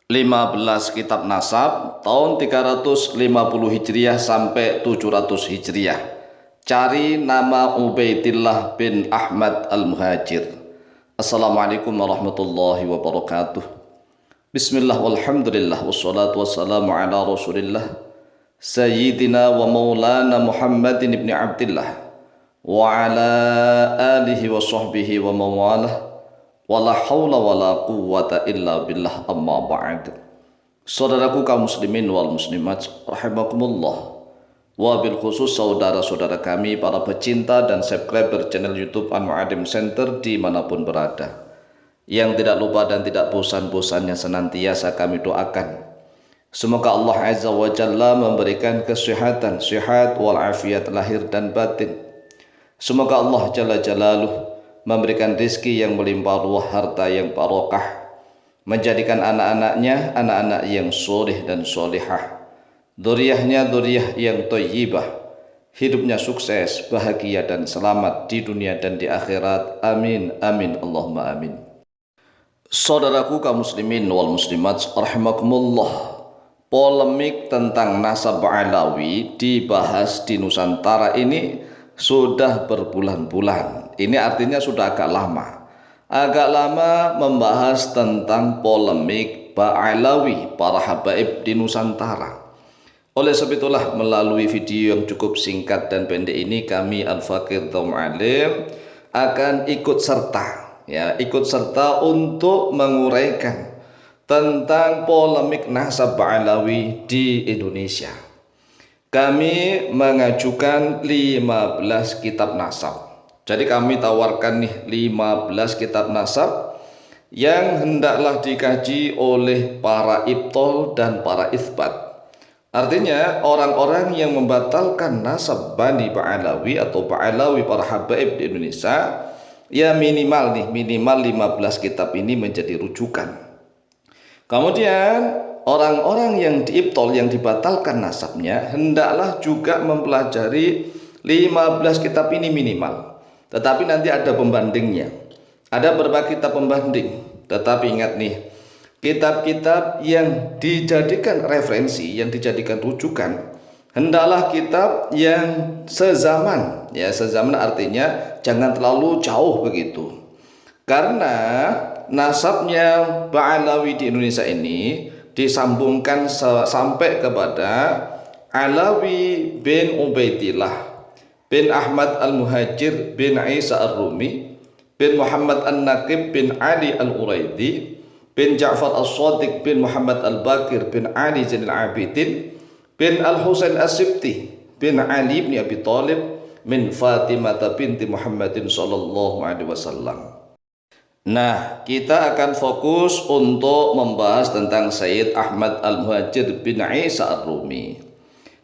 15 kitab nasab tahun 350 Hijriah sampai 700 Hijriah. Cari nama Ubaidillah bin Ahmad al-Muhajir. Assalamualaikum warahmatullahi wabarakatuh. Bismillah walhamdulillah wassalatu wassalamu ala rasulillah Sayyidina wa maulana Muhammadin ibn Abdillah wa ala alihi wa sahbihi wa mawalah. Wala haula wala quwwata illa billah, amma ba'd. Saudaraku kaum muslimin wal muslimat rahimakumullah, wabil khusus saudara-saudara kami para pecinta dan subscriber channel YouTube Al-Mu'alim Center dimanapun berada, yang tidak lupa dan tidak bosan-bosannya senantiasa kami doakan semoga Allah Azza wa Jalla memberikan kesehatan, sehat wal afiat lahir dan batin. Semoga Allah Jalla Jalaluh memberikan rizki yang melimpah ruah, harta yang barokah, menjadikan anak-anaknya anak-anak yang soleh dan solehah, dzurriyyahnya dzurriyyah yang thayyibah, hidupnya sukses, bahagia dan selamat di dunia dan di akhirat. Amin amin Allahumma amin. Saudaraku kaum muslimin wal muslimat rahimakumullah, polemik tentang nasab Alawi dibahas di Nusantara ini sudah berbulan-bulan. Ini artinya sudah agak lama membahas tentang polemik Ba'alawi, para habaib di Nusantara. Oleh sebab itulah melalui video yang cukup singkat dan pendek ini, kami Al-Fakir Mu'alim akan ikut serta untuk menguraikan tentang polemik nasab Ba'alawi di Indonesia. Kami mengajukan 15 kitab nasab. Jadi kami tawarkan nih 15 kitab nasab yang hendaklah dikaji oleh para ibtol dan para itsbat. Artinya orang-orang yang membatalkan nasab Bani Ba'alawi atau Ba'alawi para habaib di Indonesia, ya minimal 15 kitab ini menjadi rujukan. Kemudian orang-orang yang diibtol, yang dibatalkan nasabnya, hendaklah juga mempelajari 15 kitab ini minimal. Tetapi nanti ada pembandingnya. Ada beberapa kitab pembanding. Tetapi ingat nih, kitab-kitab yang dijadikan referensi, yang dijadikan rujukan, hendaklah kitab yang sezaman. Ya, sezaman artinya jangan terlalu jauh begitu. Karena nasabnya Ba'alawi di Indonesia ini disambungkan sampai kepada Alawi bin Ubaidillah bin Ahmad al-Muhajir bin Isa ar-Rumi bin Muhammad an-Naqib bin Ali al-Uraidi bin Ja'far al-Shadiq bin Muhammad al-Bakir bin Ali Zainal Abidin bin al-Husain as-Sibti bin Ali bin Abi Thalib min Fatimah binti Muhammadin sallallahu alaihi wasallam. Nah, kita akan fokus untuk membahas tentang Sayyid Ahmad al-Muhajir bin Isa ar-Rumi.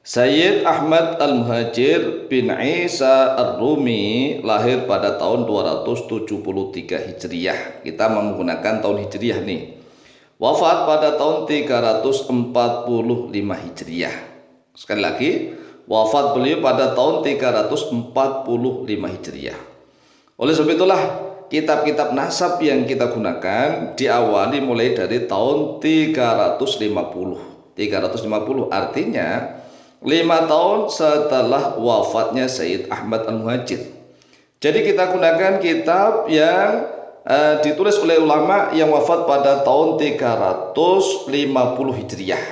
Sayyid Ahmad al-Muhajir bin Isa ar-Rumi lahir pada tahun 273 Hijriah. Kita menggunakan tahun Hijriah nih. Wafat pada tahun 345 Hijriah. Sekali lagi, wafat beliau pada tahun 345 Hijriah. Oleh sebab itulah kitab-kitab nasab yang kita gunakan diawali mulai dari tahun 350. 350 artinya 5 tahun setelah wafatnya Sayyid Ahmad al-Muhajir. Jadi kita gunakan kitab yang ditulis oleh ulama yang wafat pada tahun 350 Hijriah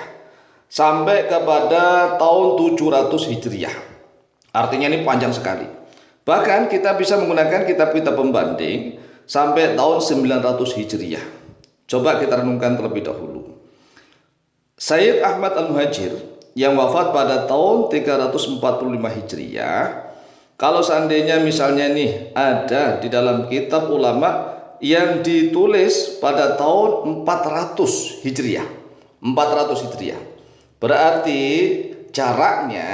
sampai kepada tahun 700 Hijriah. Artinya ini panjang sekali. Bahkan kita bisa menggunakan kitab-kitab pembanding sampai tahun 900 Hijriah. Coba kita renungkan terlebih dahulu. Sayyid Ahmad al-Muhajir yang wafat pada tahun 345 Hijriah, kalau seandainya misalnya nih ada di dalam kitab ulama yang ditulis pada tahun 400 Hijriah, 400 Hijriah, berarti jaraknya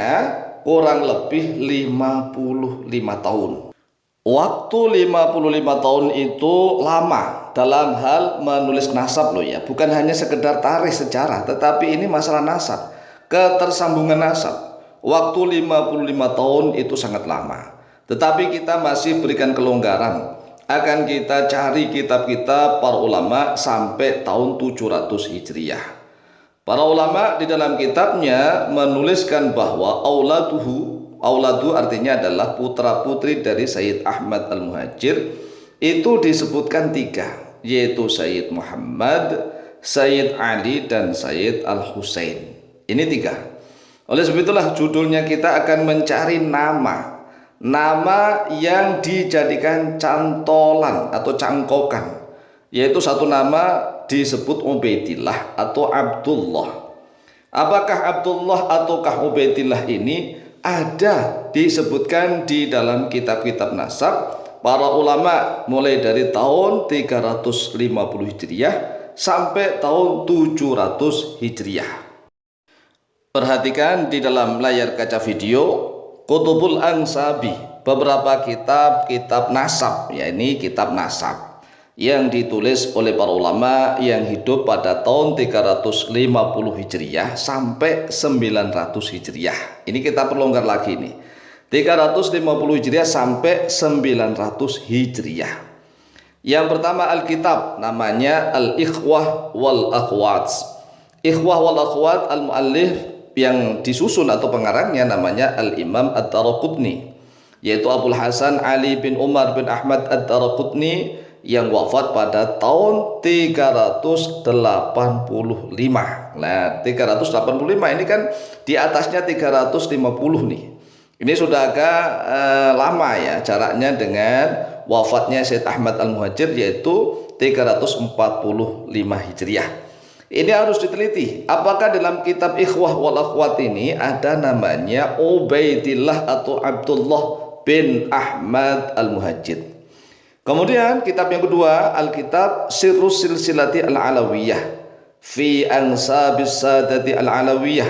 kurang lebih 55 tahun. Waktu 55 tahun itu lama dalam hal menulis nasab loh ya, bukan hanya sekedar tarikh sejarah, tetapi ini masalah nasab, ketersambungan nasab. Waktu 55 tahun itu sangat lama. Tetapi kita masih berikan kelonggaran akan kita cari kitab-kitab para ulama sampai tahun 700 Hijriah. Para ulama di dalam kitabnya menuliskan bahwa auladu artinya adalah putra-putri dari Sayyid Ahmad Al-Muhajir, itu disebutkan 3, yaitu Sayyid Muhammad, Sayyid Ali, dan Sayyid Al-Husain. Ini 3. Oleh sebab itulah judulnya kita akan mencari nama yang dijadikan cantolan atau cangkokan, yaitu satu nama disebut Ubaidillah atau Abdullah. Apakah Abdullah ataukah Ubaidillah ini ada disebutkan di dalam kitab-kitab nasab para ulama mulai dari tahun 350 Hijriah sampai tahun 700 Hijriah. Perhatikan di dalam layar kaca video Kutubul Ansabi, beberapa kitab nasab, ya ini kitab nasab yang ditulis oleh para ulama yang hidup pada tahun 350 Hijriah sampai 900 Hijriah. Ini kita perlonggar lagi nih. 350 Hijriah sampai 900 Hijriah. Yang pertama Alkitab, namanya Al-Ikhwah wal Akhwat. Ikhwah wal Akhwat, al-muallif yang disusun atau pengarangnya namanya Al-Imam Ad-Daraqutni, yaitu Abul Hasan Ali bin Umar bin Ahmad Ad-Daraqutni, yang wafat pada tahun 385. Nah, 385 ini kan di atasnya 350 nih. Ini sudah agak lama ya jaraknya dengan wafatnya Sayyid Ahmad Al-Muhajir, yaitu 345 Hijriah. Ini harus diteliti. Apakah dalam kitab Ikhwah wal Akhwat ini ada namanya Ubaidillah atau Abdullah bin Ahmad Al-Muhajir? Kemudian kitab yang kedua, Alkitab Sirrus Silsilati Al-Alawiyah fi Ansabis Sadati Al-Alawiyah.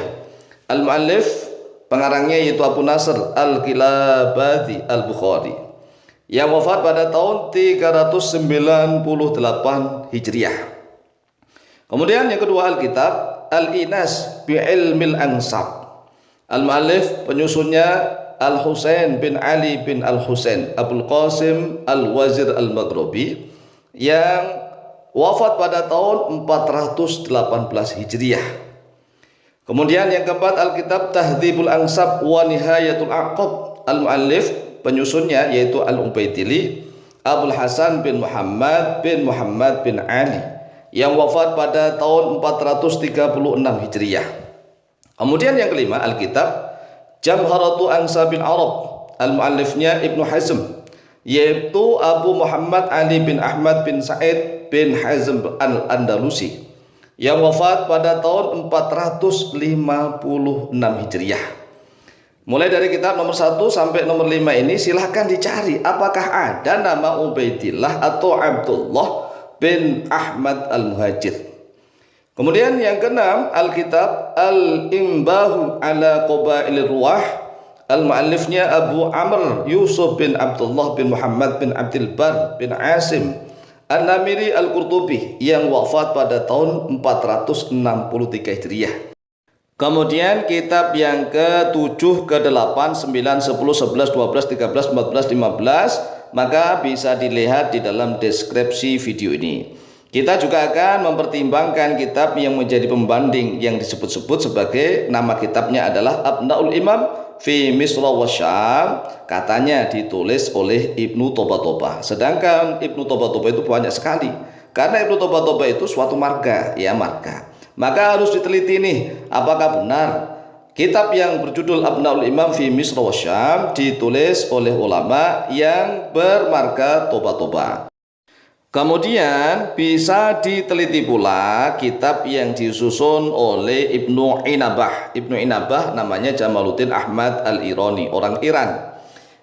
Al-Muallif pengarangnya yaitu Abu Nasr Al-Kilabadi Al-Bukhari, yang wafat pada tahun 398 Hijriah. Kemudian yang kedua Alkitab Al-Inas bi Ilmil Ansab. Al-Muallif penyusunnya Al-Husain bin Ali bin Al-Husain Abul Qasim Al-Wazir Al-Maghribi, yang wafat pada tahun 418 Hijriah. Kemudian yang keempat Alkitab Tahdzibul Ansab wa Nihayatul Aqab. Al-Muallif penyusunnya yaitu Al-Ubaidili Abul Hasan bin Muhammad bin Ali, yang wafat pada tahun 436 Hijriah. Kemudian yang kelima Alkitab Jamharatu Ansabil Arab. Al-Muallifnya Ibnu Hazm, yaitu Abu Muhammad Ali bin Ahmad bin Sa'id bin Hazm Al-Andalusi, yang wafat pada tahun 456 Hijriah. Mulai dari kitab nomor 1 sampai nomor 5 ini silahkan dicari apakah ada nama Ubaidillah atau Abdullah bin Ahmad Al-Muhajir. Kemudian yang keenam Alkitab Al-Imbahu ala Qabailir Ruwah. Al-Muallifnya Abu Amr Yusuf bin Abdullah bin Muhammad bin Abdul Bar bin Asim An-Namiri Al-Qurtubi, yang wafat pada tahun 463 Hijriah. Kemudian kitab yang ke-7, ke-8, 9, 10, 11, 12, 13, 14, 15 maka bisa dilihat di dalam deskripsi video ini. Kita juga akan mempertimbangkan kitab yang menjadi pembanding yang disebut-sebut sebagai nama kitabnya adalah Abnaul Imam fi Misra wa Syam, katanya ditulis oleh Ibnu Toba-Toba. Sedangkan Ibnu Toba-Toba itu banyak sekali, karena Ibnu Toba-Toba itu suatu marga, ya marga. Maka harus diteliti nih, apakah benar kitab yang berjudul Abnaul Imam fi Misra wa Syam ditulis oleh ulama yang bermarga Toba-Toba. Kemudian bisa diteliti pula kitab yang disusun oleh Ibnu Inabah. Ibnu Inabah namanya Jamaluddin Ahmad Al-Irani, orang Iran,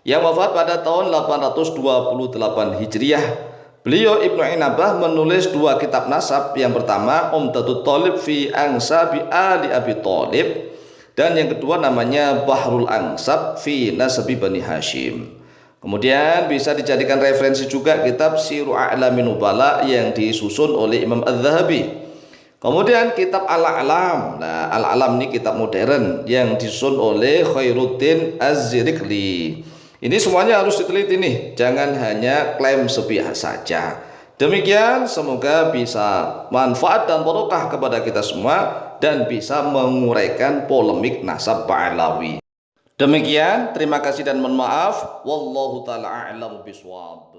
yang wafat pada tahun 828 Hijriah. Beliau Ibnu Inabah menulis 2 kitab nasab. Yang pertama Umdatut Thalib fi Ansabi Ali Abi Thalib, dan yang kedua namanya Bahrul Ansab fi Nasabi Bani Hashim. Kemudian bisa dijadikan referensi juga kitab Siru A'lamin Nubala yang disusun oleh Imam Az-Zahabi. Kemudian kitab Al-A'lam. Nah, Al-A'lam ini kitab modern yang disusun oleh Khairuddin Az-Zirikli. Ini semuanya harus diteliti nih, jangan hanya klaim sepihak saja. Demikian, semoga bisa manfaat dan barokah kepada kita semua dan bisa menguraikan polemik nasab Ba'alawi. Demikian, terima kasih dan mohon maaf. Wallahu taala a'lamu bishawab.